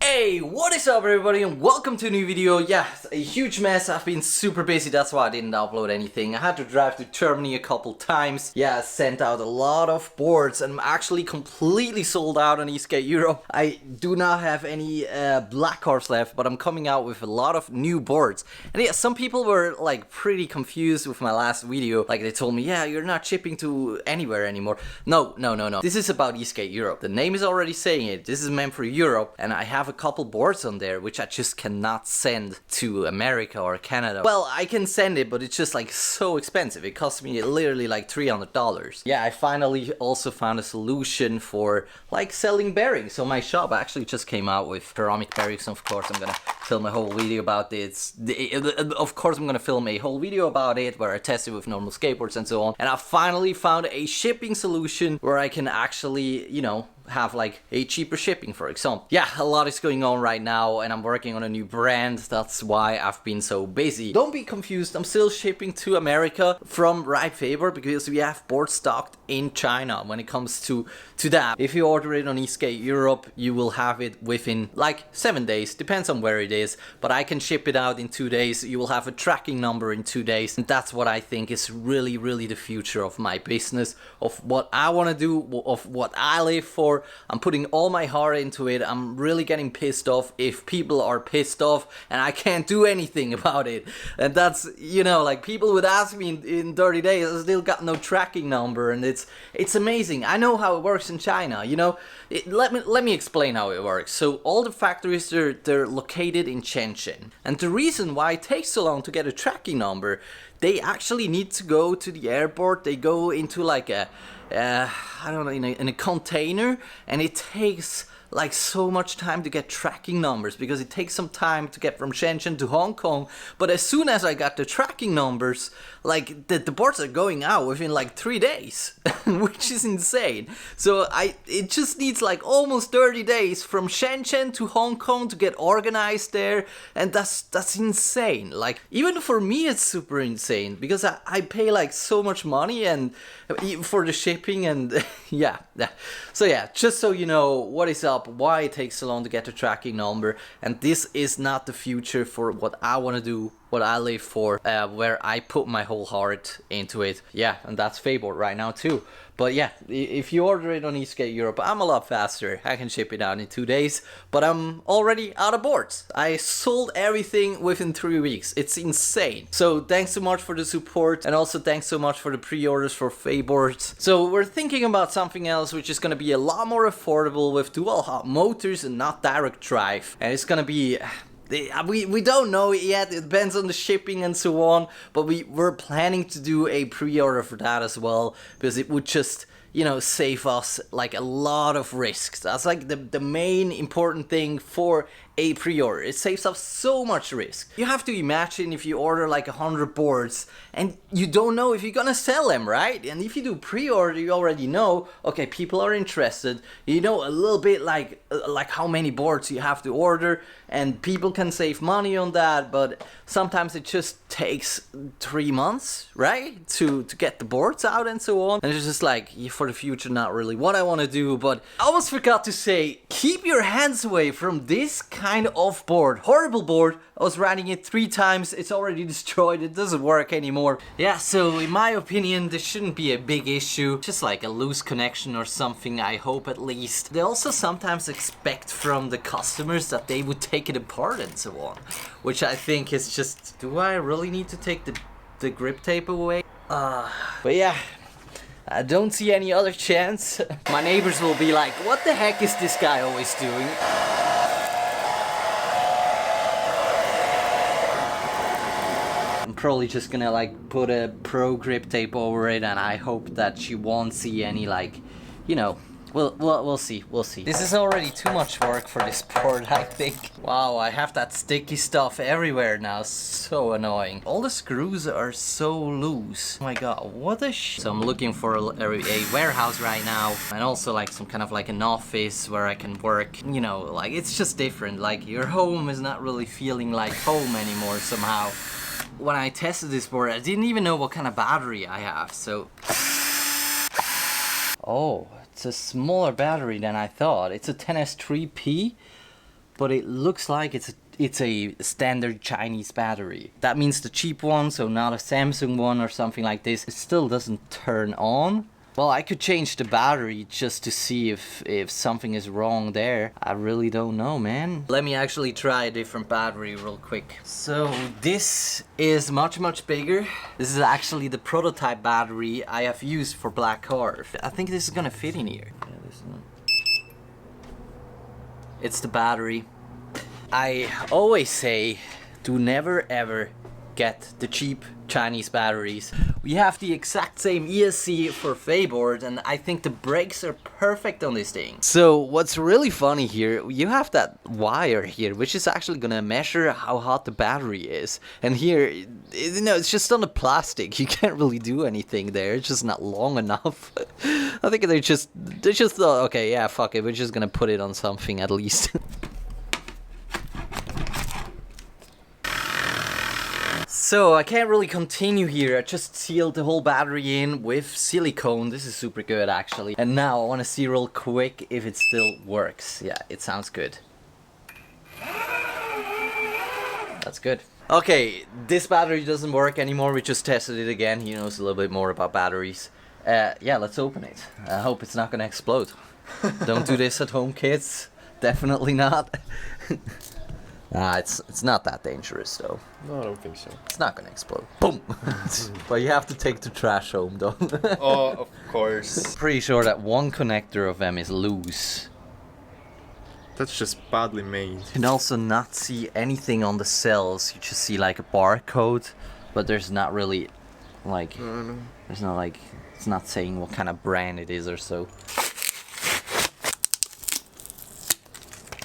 Hey, what is up everybody and welcome to a new video. Yeah, a huge mess. I've been super busy, that's why I didn't upload anything. I had to drive to Germany a couple times. Yeah, I sent out a lot of boards and I'm actually completely sold out on eSkate Europe. I do not have any black cars left, but I'm coming out with a lot of new boards. And yeah, some people were like pretty confused with my last video. Like they told me, yeah, you're not shipping to anywhere anymore. No. This is about eSkate Europe. The name is already saying it. This is meant for Europe and I have a couple boards on there which I just cannot send to America or Canada. Well, I can send it, but it's just like so expensive. It cost me literally like $300. Yeah, I finally also found a solution for like selling bearings. So my shop actually just came out with ceramic bearings. Of course, I'm gonna film a whole video about this. Of course, I'm gonna film a whole video about it where I test it with normal skateboards and so on. And I finally found a shipping solution where I can actually, you know, have like a cheaper shipping, for example. Yeah, a lot is going on right now and I'm working on a new brand. That's why I've been so busy. Don't be confused, I'm still shipping to America from Right Favor because we have boards stocked in China when it comes to that. If you order it on eSkate Europe, you will have it within like 7 days, depends on where it is, but I can ship it out in 2 days. You will have a tracking number in 2 days, and that's what I think is really the future of my business, of what I want to do, of what I live for. I'm putting all my heart into it. I'm really getting pissed off if people are pissed off and I can't do anything about it. And that's, you know, like people would ask me in 30 days, I still got no tracking number, and it's amazing. I know how it works in China, you know. Let me explain how it works. So all the factories, they're located in Shenzhen. And the reason why it takes so long to get a tracking number, they actually need to go to the airport. They go into like a I don't know, in a container, and it takes like so much time to get tracking numbers because it takes some time to get from Shenzhen to Hong Kong. But as soon as I got the tracking numbers, like the boards are going out within like 3 days, which is insane. So it just needs like almost 30 days from Shenzhen to Hong Kong to get organized there, and that's insane. Like even for me it's super insane because I pay like so much money and for the shipping and yeah. So yeah, just so you know what is up, why it takes so long to get the tracking number, and this is not the future for what I want to do, what I live for, where I put my whole heart into it. Yeah, and that's Skateboard right now too. But yeah, if you order it on eSkate Europe, I'm a lot faster. I can ship it out in 2 days, but I'm already out of boards. I sold everything within 3 weeks. It's insane. So thanks so much for the support, and also thanks so much for the pre-orders for Skateboards. So we're thinking about something else which is gonna be a lot more affordable with dual hot motors and not direct drive. And it's gonna be... We don't know it yet, it depends on the shipping and so on, but we're planning to do a pre-order for that as well, because it would just, you know, save us like a lot of risks. That's like the main important thing for a pre-order. It saves us so much risk. You have to imagine if you order like 100 boards and you don't know if you're gonna sell them, right? And if you do pre-order, you already know, okay, people are interested. You know a little bit like how many boards you have to order, and people can save money on that, but sometimes it just takes 3 months, right? To get the boards out and so on. And it's just like, for the future, not really what I want to do. But I almost forgot to say, keep your hands away from this kind of board. Horrible board. I was riding it 3 times, it's already destroyed, it doesn't work anymore. Yeah, so in my opinion, this shouldn't be a big issue. Just like a loose connection or something, I hope at least. They also sometimes expect from the customers that they would take it apart and so on, which I think is just, do I really need to take the grip tape away? But yeah, I don't see any other chance. My neighbors will be like, what the heck is this guy always doing? I'm probably just gonna like put a pro grip tape over it, and I hope that she won't see any, like, you know, we'll see. This is already too much work for this board, I think. Wow, I have that sticky stuff everywhere now, so annoying. All the screws are so loose. Oh my god, what a So I'm looking for a warehouse right now, and also like some kind of like an office where I can work, you know, like it's just different. Like your home is not really feeling like home anymore somehow. When I tested this board, I didn't even know what kind of battery I have, so... Oh, it's a smaller battery than I thought. It's a 10S3P, but it looks like it's a standard Chinese battery. That means the cheap one, so not a Samsung one or something like this. It still doesn't turn on. Well, I could change the battery just to see if something is wrong there. I really don't know, man. Let me actually try a different battery real quick. So this is much bigger. This is actually the prototype battery I have used for black cars. I think this is gonna fit in here. Yeah, this is not... It's the battery. I always say, do never ever get the cheap Chinese batteries. We have the exact same ESC for Skateboard, and I think the brakes are perfect on this thing. So what's really funny here, you have that wire here, which is actually gonna measure how hot the battery is. And here, you know, it's just on the plastic. You can't really do anything there. It's just not long enough. I think they just thought, okay, yeah, fuck it, we're just gonna put it on something at least. So I can't really continue here. I just sealed the whole battery in with silicone. This is super good actually. And now I want to see real quick if it still works. Yeah, it sounds good. That's good. Okay, this battery doesn't work anymore. We just tested it again. He knows a little bit more about batteries. Yeah, let's open it. I hope it's not gonna explode. Don't do this at home, kids. Definitely not. It's not that dangerous though. No, I don't think so. It's not gonna explode. Boom! But you have to take the trash home though. Oh, of course. Pretty sure that one connector of them is loose. That's just badly made. You can also not see anything on the cells. You just see like a barcode, but there's not really like... No. There's not like... It's not saying what kind of brand it is or so.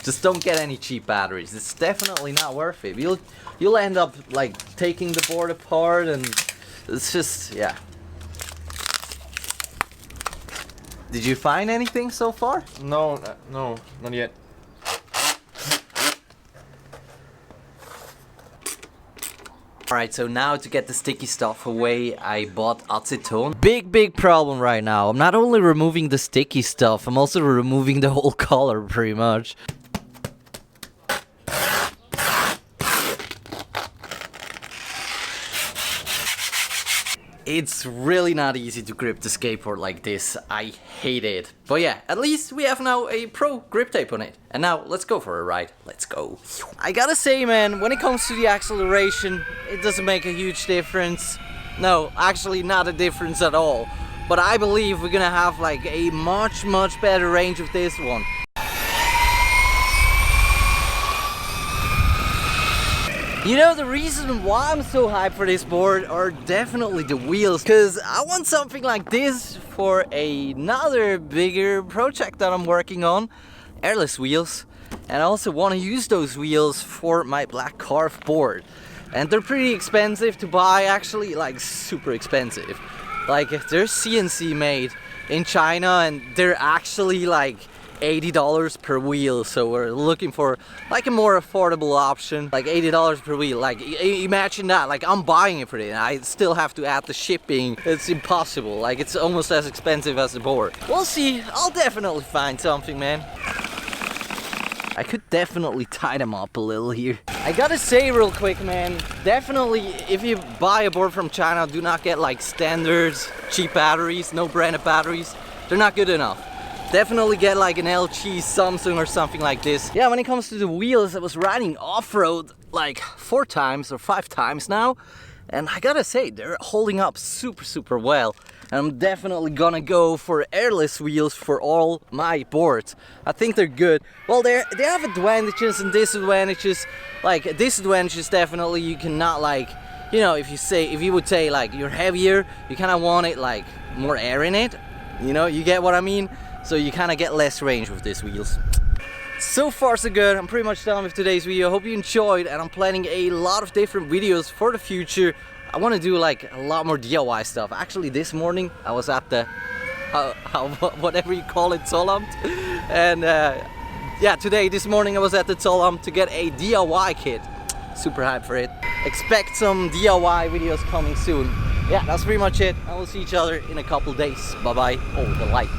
Just don't get any cheap batteries. It's definitely not worth it. You'll end up like taking the board apart, and it's just, yeah. Did you find anything so far? No, not yet. Alright, so now to get the sticky stuff away, I bought acetone. Big problem right now. I'm not only removing the sticky stuff, I'm also removing the whole color pretty much. It's really not easy to grip the skateboard like this. I hate it. But yeah, at least we have now a pro grip tape on it. And now let's go for a ride. Let's go. I gotta say, man, when it comes to the acceleration, it doesn't make a huge difference. No, actually not a difference at all. But I believe we're gonna have like a much better range with this one. You know, the reason why I'm so hyped for this board are definitely the wheels, because I want something like this for another bigger project that I'm working on, airless wheels, and I also want to use those wheels for my black carve board. And they're pretty expensive to buy, actually, like super expensive. Like they're CNC made in China, and they're actually like $80 per wheel, so we're looking for like a more affordable option, like $80 per wheel. Like imagine that, like I'm buying it for it and I still have to add the shipping. It's impossible, like it's almost as expensive as the board. We'll see, I'll definitely find something, man. I could definitely tie them up a little here. I gotta say real quick, man, definitely if you buy a board from China, do not get like standards, cheap batteries, no branded batteries. They're not good enough. Definitely get like an LG, Samsung or something like this. Yeah, when it comes to the wheels, I was riding off-road like 4 times or 5 times now. And I gotta say, they're holding up super well. And I'm definitely gonna go for airless wheels for all my boards. I think they're good. Well, they have advantages and disadvantages. Like disadvantages, definitely you cannot like, you know, if you would say like you're heavier, you kind of want it like more air in it. You know, you get what I mean? So you kind of get less range with these wheels. So far so good. I'm pretty much done with today's video. Hope you enjoyed, and I'm planning a lot of different videos for the future. I want to do like a lot more DIY stuff. Actually, this morning I was at the whatever you call it, Zollamt, and yeah, this morning I was at the Zollamt to get a DIY kit. Super hyped for it. Expect some DIY videos coming soon. Yeah, that's pretty much it. And we'll see each other in a couple days. Bye bye. Oh, the light.